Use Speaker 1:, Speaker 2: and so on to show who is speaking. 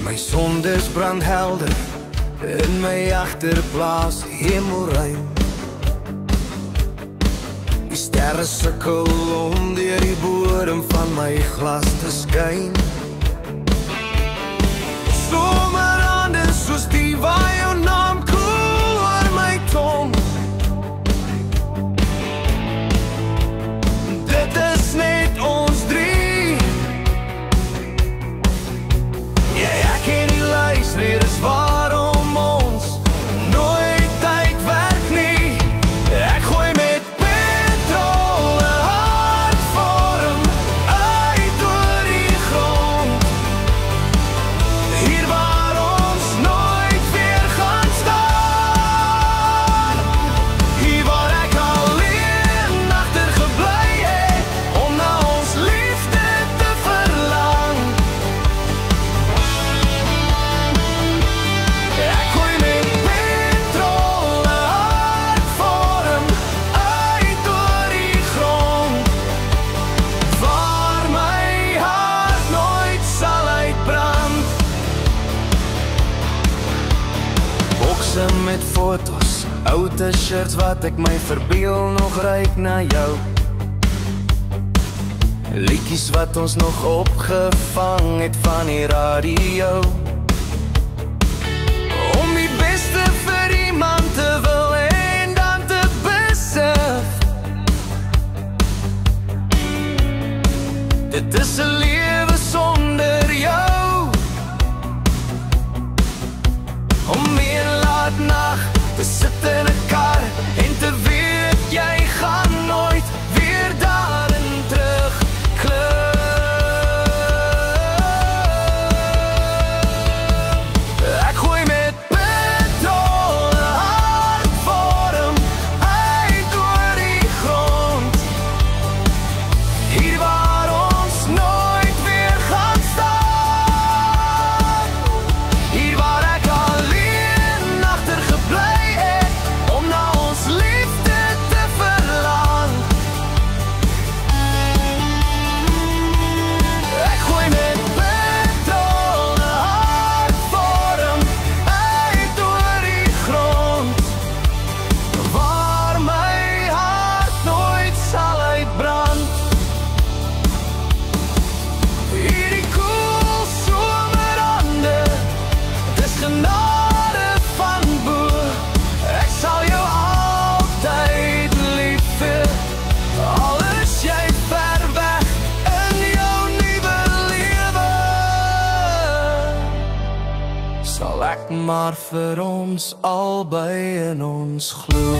Speaker 1: My sondes brand helder in my agterplaas hemelruim. Die sterre sukkel om deur die bodem van my glas te skyn. Somerande soos die waar jou naam koel oor my tong. Dit is net ons drie. Ja, ek en die luister, dis waarom ons nooit tyd werk nie. Ek gooi met petrol 'n hartvorm uit oor die grond. Hier waar ons nooit weer gaan staan. Hier waar ek alleen agtergebly het om na ons liefde te verlang. Ek gooi met petrol 'n hartvorm uit oor die grond. Waar my hart nooit sal uitbrand. Bokse met fotos, ou t-shirts wat ek my verbeel nog ryk na jou. Liedjies wat ons nog opgevang het van die radio. Om die beste vir iemand te wil en dan te besef. Dit is 'n lewe sonder jou. Om een laat nag te sit in 'n kar en te weet jy gaan nooit weer daarin terug klim. Ek gooi met petrol 'n hartvorm uit oor die grond. Hier waar ons nooit weer gaan staan. Hier waar ek alleen agtergebly het om na ons liefde te verlang. Ek gooi met petrol 'n hartvorm uit oor die grond. Waar my hart nooit sal uitbrand. Hierdie koel somerande, dis genade van bo. Ek sal jou altyd lief hê, al is jy ver weg in jou nuwe lewe. Sal ek maar vir ons albei in ons glo.